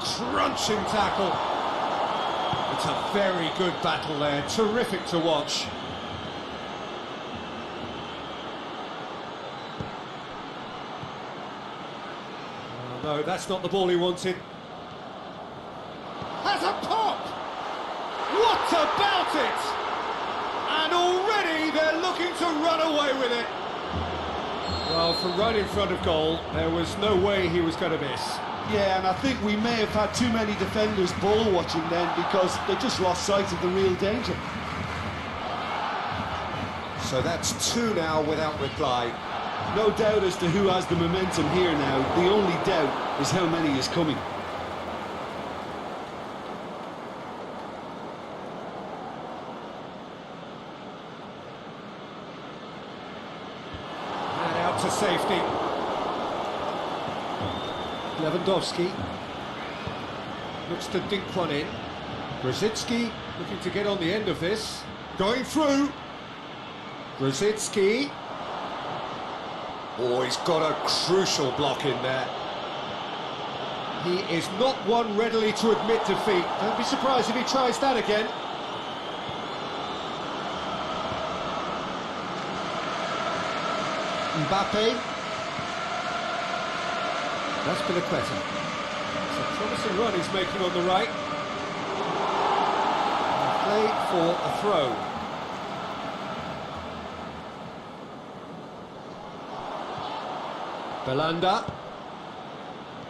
[SPEAKER 1] Crunching tackle. It's a very good battle there, terrific to watch. Oh no, that's not the ball he wanted. Has a pop! What about it? And already they're looking to run away with it. Well, from right in front of goal, there was no way he was going to miss.
[SPEAKER 2] Yeah, and I think we may have had too many defenders ball watching then because they just lost sight of the real danger.
[SPEAKER 1] So that's two now without reply.
[SPEAKER 2] No doubt as to who has the momentum here now. The only doubt is how many is coming.
[SPEAKER 1] To safety. Lewandowski looks to dink one in. Grosicki looking to get on the end of this. Going through. Grosicki. Oh, he's got a crucial block in there. He is not one readily to admit defeat. Don't be surprised if he tries that again. Mbappe. That's Piliqueta. It's a promising run he's making on the right. Play for a throw. Belanda.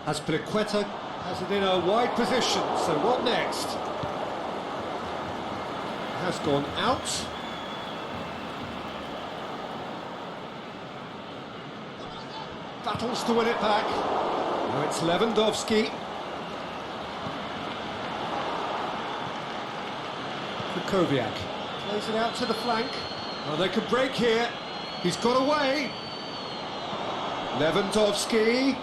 [SPEAKER 1] As Piliqueta has it in a wide position. So what next? Has gone out. Battles to win it back. Now it's Lewandowski. Kukoviak plays it out to the flank. Oh, they could break here. He's got away. Lewandowski.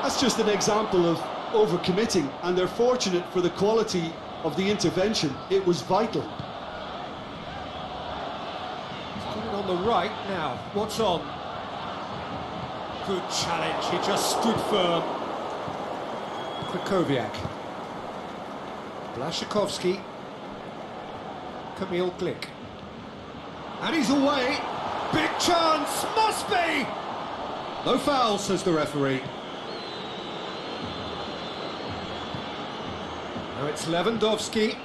[SPEAKER 2] That's just an example of overcommitting, and they're fortunate for the quality of the intervention. It was vital.
[SPEAKER 1] He's got it on the right now. What's on? Good challenge, he just stood firm. Kukoviak. Blaszczykowski. Kamil Glik. And he's away. Big chance, must be! No foul, says the referee. Now it's Lewandowski.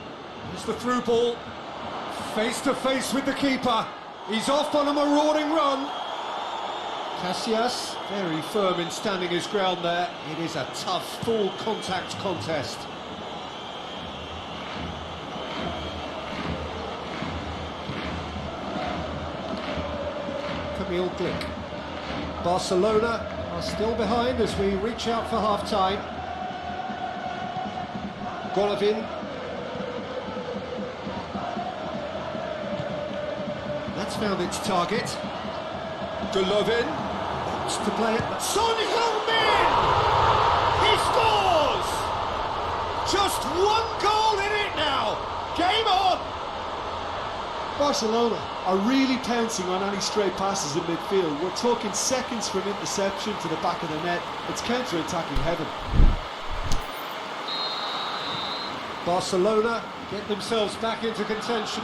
[SPEAKER 1] Here's the through ball. Face to face with the keeper. He's off on a marauding run. Casillas, very firm in standing his ground there. It is a tough, full contact contest. Emil Glick. Barcelona are still behind as we reach out for half-time. Golovin. That's found its target. Golovin wants to play it. Son Heung-min! He scores! Just one goal in it now! Game on!
[SPEAKER 2] Barcelona are really pouncing on any stray passes in midfield. We're talking seconds from interception to the back of the net. It's counter-attacking heaven.
[SPEAKER 1] Barcelona get themselves back into contention.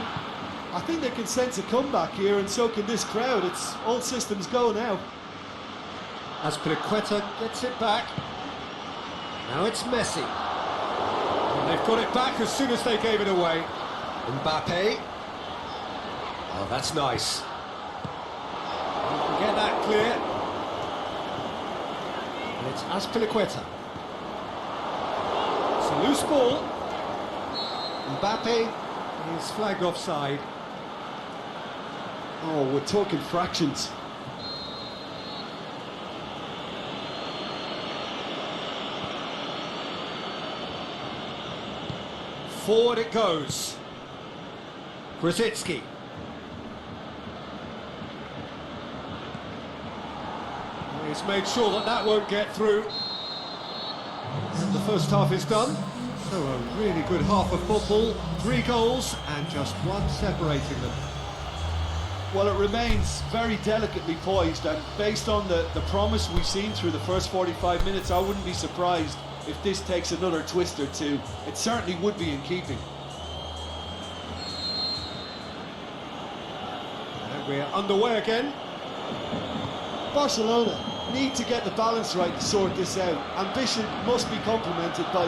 [SPEAKER 2] I think they can sense a comeback here, and so can this crowd. It's all systems go now.
[SPEAKER 1] Azpilicueta gets it back. Now it's Messi. And they've got it back as soon as they gave it away. Mbappe. Oh, that's nice. You can get that clear. And it's Azpilicueta. It's a loose ball. Mbappe is flagged offside.
[SPEAKER 2] Oh, we're talking fractions.
[SPEAKER 1] Forward it goes. Grosicki. He's made sure that that won't get through. And the first half is done. So a really good half of football. 3 goals and just one separating them.
[SPEAKER 2] Well, it remains very delicately poised, and based on the promise we've seen through the first 45 minutes, I wouldn't be surprised if this takes another twist or two. It certainly would be in keeping.
[SPEAKER 1] And we're underway again.
[SPEAKER 2] Barcelona need to get the balance right to sort this out. Ambition must be complemented by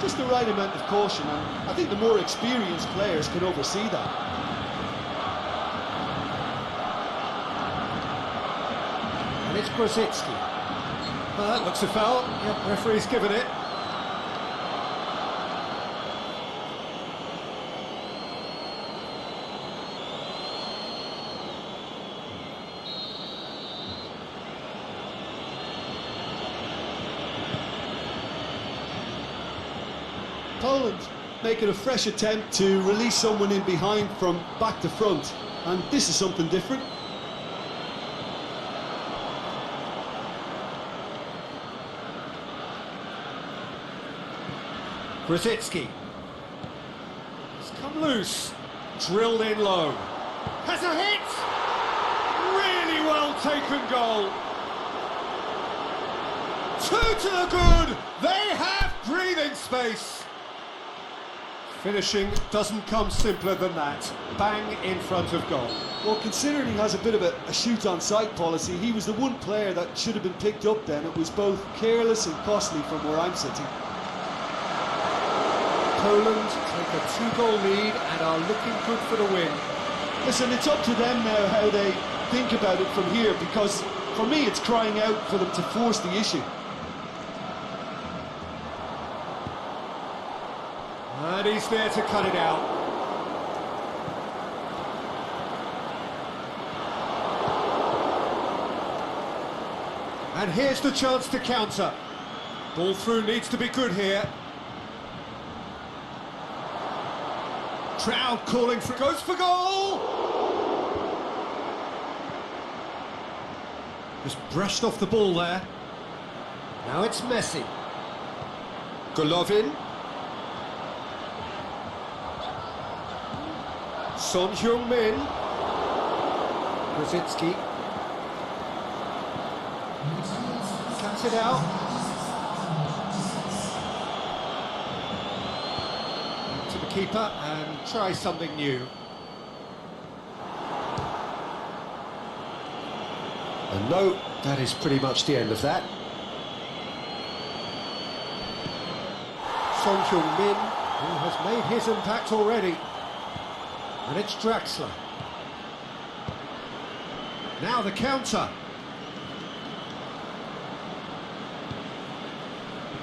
[SPEAKER 2] just the right amount of caution, and I think the more experienced players can oversee that.
[SPEAKER 1] And it's Grosicki. Well, that looks a foul. Yep, referee's given it.
[SPEAKER 2] Poland making a fresh attempt to release someone in behind from back to front, and this is something different.
[SPEAKER 1] Grosicki. It's come loose. Drilled in low. Has a hit! Really well taken goal. 2 to the good. They have breathing space. Finishing doesn't come simpler than that. Bang in front of goal.
[SPEAKER 2] Well, considering he has a bit of a shoot-on-sight policy, he was the one player that should have been picked up then. It was both careless and costly from where I'm sitting.
[SPEAKER 1] Poland take a 2-goal lead and are looking good for the win.
[SPEAKER 2] Listen, it's up to them now how they think about it from here, because for me it's crying out for them to force the issue.
[SPEAKER 1] And he's there to cut it out. And here's the chance to counter. Ball through needs to be good here. Trout calling for... goes for goal! Just brushed off the ball there. Now it's Messi. Golovin. Son Heung-min. Grosicki. Cuts it out. To the keeper and try something new. And no, that is pretty much the end of that. Son Heung-min, who has made his impact already. And it's Draxler. Now the counter.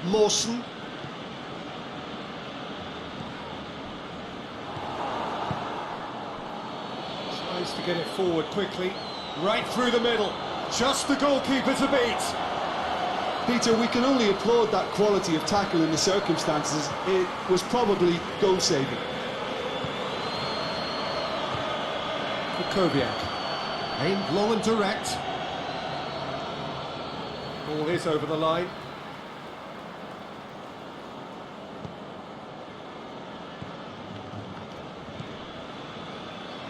[SPEAKER 1] Mawson. Tries to get it forward quickly. Right through the middle. Just the goalkeeper to beat.
[SPEAKER 2] Peter, we can only applaud that quality of tackle in the circumstances. It was probably goal-saving.
[SPEAKER 1] Kukoviak. Aimed long and direct. Ball is over the line.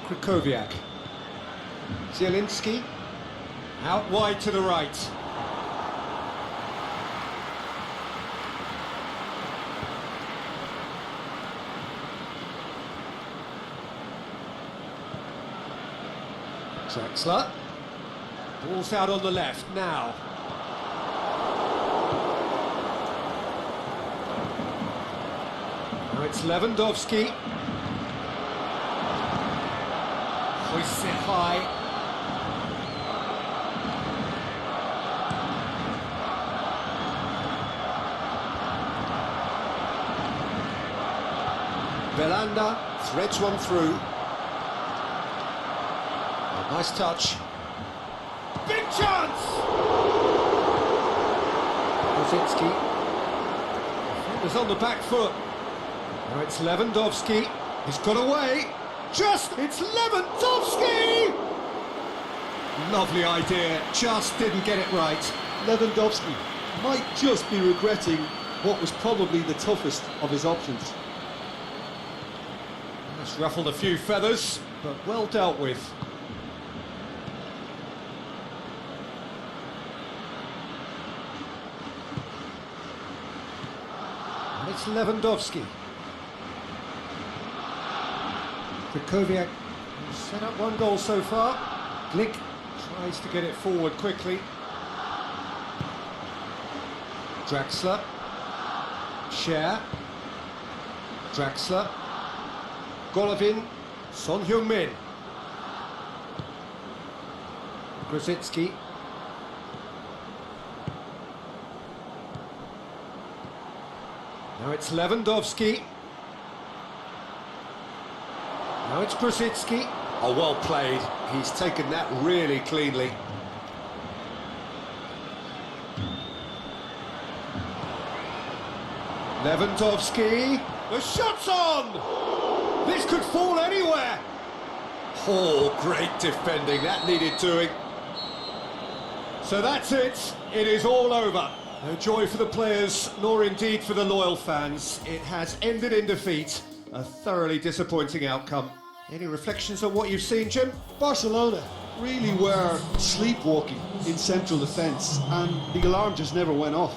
[SPEAKER 1] Kukoviak. Zielinski. Out wide to the right. Drexler. Ball's out on the left now. Now it's Lewandowski. Hoists it high. Belanda threads one through. Oh, nice touch. Big chance! Kozinski. Defenders on the back foot. Now it's Lewandowski. He's got away. It's Lewandowski! Lovely idea, just didn't get it right.
[SPEAKER 2] Lewandowski might just be regretting what was probably the toughest of his options.
[SPEAKER 1] That's ruffled a few feathers, but well dealt with. And it's Lewandowski. Kukoviak set up one goal so far. Glick tries to get it forward quickly. Draxler. Scher. Draxler. Golovin. Son Heung-min. Grosicki. Now it's Lewandowski. Now it's Grosicki. Oh, well played. He's taken that really cleanly. Lewandowski. The shot's on! This could fall anywhere. Oh, great defending. That needed doing. So that's it. It is all over. No joy for the players, nor indeed for the loyal fans. It has ended in defeat. A thoroughly disappointing outcome. Any reflections on what you've seen, Jim?
[SPEAKER 2] Barcelona really were sleepwalking in central defence, and the alarm just never went off.